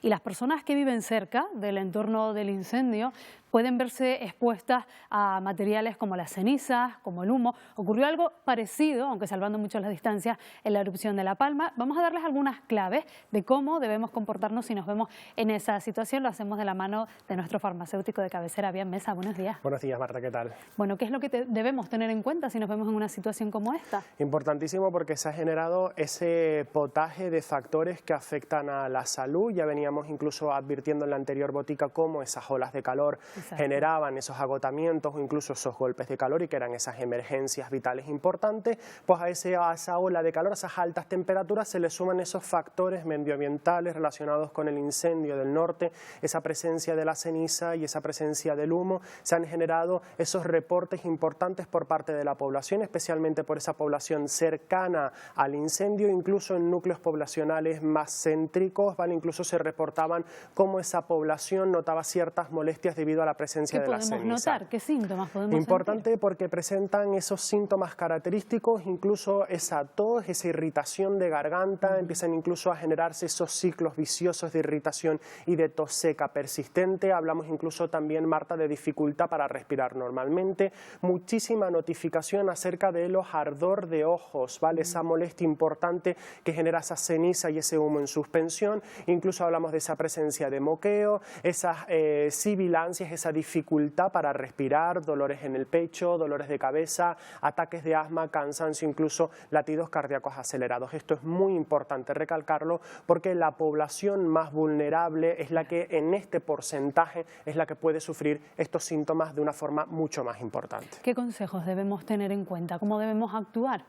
Y las personas que viven cerca del entorno del incendio pueden verse expuestas a materiales como las cenizas, como el humo. Ocurrió algo parecido, aunque salvando mucho las distancias, en la erupción de La Palma. Vamos a darles algunas claves de cómo debemos comportarnos si nos vemos en esa situación. Lo hacemos de la mano de nuestro farmacéutico de cabecera, Bian Mesa. Buenos días. Buenos días, Marta, ¿qué tal? Bueno, ¿qué es lo que debemos tener en cuenta si nos vemos en una situación como esta? Importantísimo, porque se ha generado ese potaje de factores que afectan a la salud. Ya veníamos incluso advirtiendo en la anterior botica cómo esas olas de calor generaban esos agotamientos o incluso esos golpes de calor, y que eran esas emergencias vitales importantes. Pues a esa ola de calor, a esas altas temperaturas, se le suman esos factores medioambientales relacionados con el incendio del norte, esa presencia de la ceniza y esa presencia del humo. Se han generado esos reportes importantes por parte de la población, especialmente por esa población cercana al incendio, incluso en núcleos poblacionales más céntricos, ¿vale? Incluso se reportaban cómo esa población notaba ciertas molestias debido a la presencia de la ceniza. ¿Qué podemos notar? ¿Qué síntomas podemos Importante sentir? porque presentan esos síntomas característicos, incluso esa tos, esa irritación de garganta, empiezan incluso a generarse esos ciclos viciosos de irritación y de tos seca persistente. Hablamos incluso también, Marta, de dificultad para respirar normalmente, muchísima notificación acerca de los ardor de ojos, ¿vale? Esa molestia importante que genera esa ceniza y ese humo en suspensión. Incluso hablamos de esa presencia de moqueo, esas sibilancias, esa dificultad para respirar, dolores en el pecho, dolores de cabeza, ataques de asma, cansancio, incluso latidos cardíacos acelerados. Esto es muy importante recalcarlo, porque la población más vulnerable es la que en este porcentaje es la que puede sufrir estos síntomas de una forma mucho más importante. ¿Qué consejos debemos tener en cuenta? ¿Cómo debemos actuar?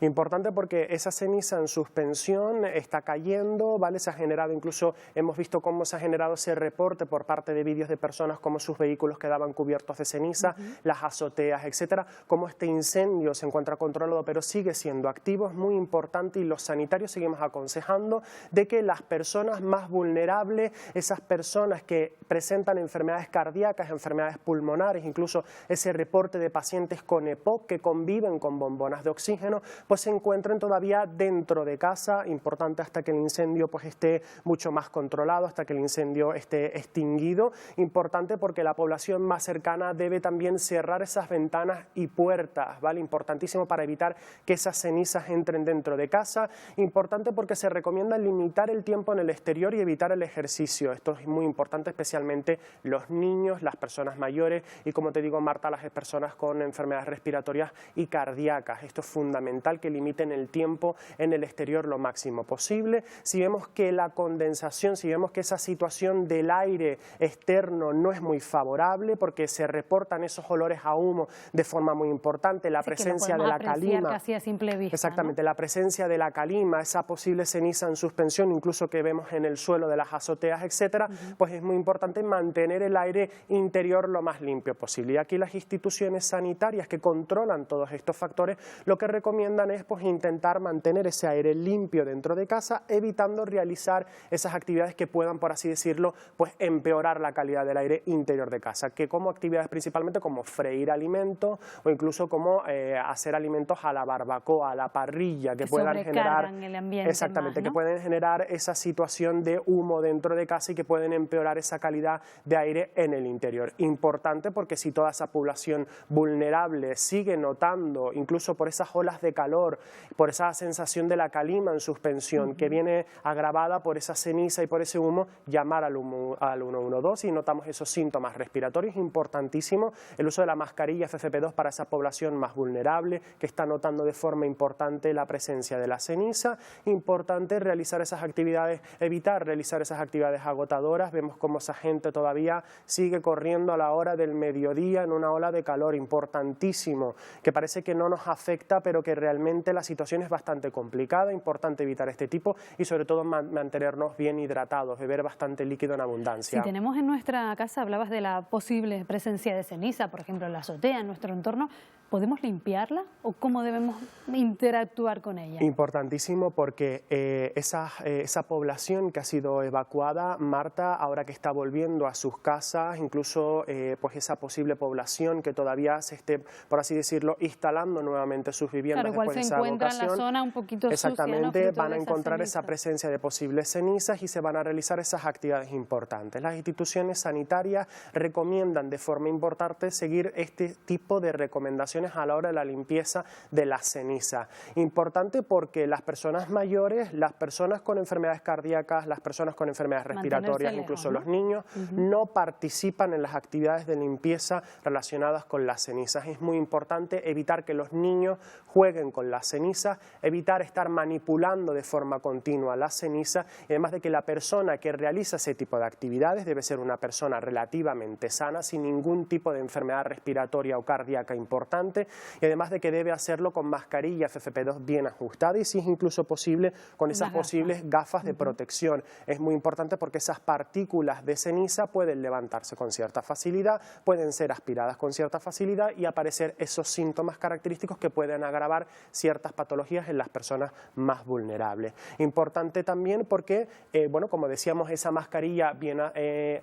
Importante porque esa ceniza en suspensión está cayendo, ¿vale? Se ha generado, incluso hemos visto cómo se ha generado ese reporte por parte de vídeos de personas, cómo sus vehículos quedaban cubiertos de ceniza, las azoteas, etcétera, cómo este incendio se encuentra controlado pero sigue siendo activo. Es muy importante, y los sanitarios seguimos aconsejando de que las personas más vulnerables, esas personas que presentan enfermedades cardíacas, enfermedades pulmonares, incluso ese reporte de pacientes con EPOC que conviven con bombonas de oxígeno, pues se encuentren todavía dentro de casa. Importante hasta que el incendio pues esté mucho más controlado, hasta que el incendio esté extinguido. Importante porque la población más cercana debe también cerrar esas ventanas y puertas, ¿vale? Importantísimo para evitar que esas cenizas entren dentro de casa. Importante porque se recomienda limitar el tiempo en el exterior y evitar el ejercicio. Esto es muy importante, especialmente los niños, las personas mayores y, como te digo, Marta, las personas con enfermedades respiratorias y cardíacas. Esto es fundamental, que limiten el tiempo en el exterior lo máximo posible. Si vemos que la condensación, si vemos que esa situación del aire externo no es muy favorable, porque se reportan esos olores a humo de forma muy importante, la presencia de la calima, casi a simple vista, exactamente, ¿no? la presencia de la calima, esa posible ceniza en suspensión, incluso que vemos en el suelo de las azoteas, etcétera, pues es muy importante mantener el aire interior lo más limpio posible. Y aquí las instituciones sanitarias que controlan todos estos factores lo que recomiendan es pues intentar mantener ese aire limpio dentro de casa, evitando realizar esas actividades que puedan, por así decirlo, pues empeorar la calidad del aire interior de casa, que como actividades principalmente como freír alimentos o incluso como hacer alimentos a la barbacoa, a la parrilla, que puedan generar el ambiente exactamente, más, ¿no? que pueden generar esa situación de humo dentro de casa y que pueden empeorar esa calidad de aire en el interior. Importante porque si toda esa población vulnerable sigue notando, incluso por esas olas de calor, por esa sensación de la calima en suspensión que viene agravada por esa ceniza y por ese humo, llamar al 112 y notamos esos síntomas respiratorios. Importantísimo el uso de la mascarilla FFP2 para esa población más vulnerable que está notando de forma importante la presencia de la ceniza. Importante realizar esas actividades, evitar realizar esas actividades agotadoras. Vemos cómo esa gente todavía sigue corriendo a la hora del mediodía en una ola de calor. Importantísimo, que parece que no nos afecta, pero que realmente la situación es bastante complicada. Importante evitar este tipo y sobre todo mantenernos bien hidratados, beber bastante líquido en abundancia. Si tenemos en nuestra casa, hablabas de la posible presencia de ceniza, por ejemplo en la azotea, en nuestro entorno, ¿podemos limpiarla o cómo debemos interactuar con ella? Importantísimo porque esa población que ha sido evacuada, Marta, ahora que está volviendo a sus casas, incluso pues esa posible población que todavía se esté, por así decirlo, instalando nuevamente sus viviendas Claro, igual se encuentra en la zona un poquito sucia, ¿no? Exactamente, van a encontrar ceniza. esa presencia de posibles cenizas y se van a realizar esas actividades importantes. Las instituciones sanitarias recomiendan de forma importante seguir este tipo de recomendaciones a la hora de la limpieza de la ceniza. Importante porque las personas mayores, las personas con enfermedades cardíacas, las personas con enfermedades respiratorias, lejos, incluso ¿no? los niños, no participan en las actividades de limpieza relacionadas con las cenizas. Es muy importante evitar que los niños jueguen con las cenizas, evitar estar manipulando de forma continua la ceniza, y además de que la persona que realiza ese tipo de actividades debe ser una persona relativamente sana, sin ningún tipo de enfermedad respiratoria o cardíaca importante, y además de que debe hacerlo con mascarilla FFP2 bien ajustada y si es incluso posible con esas posibles gafas de protección. Es muy importante porque esas partículas de ceniza pueden levantarse con cierta facilidad, pueden ser aspiradas con cierta facilidad y aparecer esos síntomas característicos que pueden agravar ciertas patologías en las personas más vulnerables. Importante también porque, bueno, como decíamos, esa mascarilla bien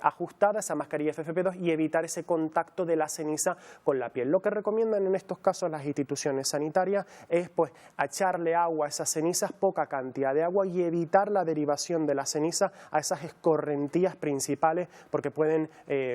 ajustada, esa mascarilla FFP2 y evitar ese contacto de la ceniza con la piel. Lo que recomiendan en estos casos las instituciones sanitarias es pues echarle agua a esas cenizas, poca cantidad de agua y evitar la derivación de la ceniza a esas escorrentías principales porque pueden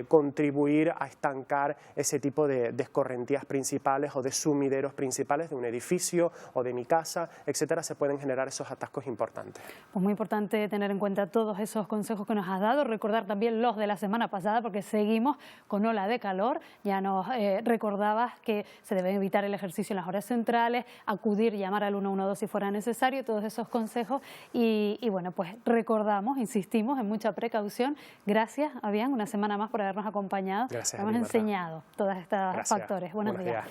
contribuir a estancar ese tipo de escorrentías principales o de sumideros principales de un edificio o de mi casa, etcétera. Se pueden generar esos atascos importantes. Pues muy importante tener en cuenta todos esos consejos que nos has dado, recordar también los de la semana pasada porque seguimos con ola de calor. Ya nos recordabas que se debe evitar el ejercicio en las horas centrales, acudir, llamar al 112 si fuera necesario, todos esos consejos y bueno, pues recordamos, insistimos en mucha precaución. Gracias, Avian, una semana más por habernos acompañado. Gracias. Hemos enseñado todos estos factores. Buenos días.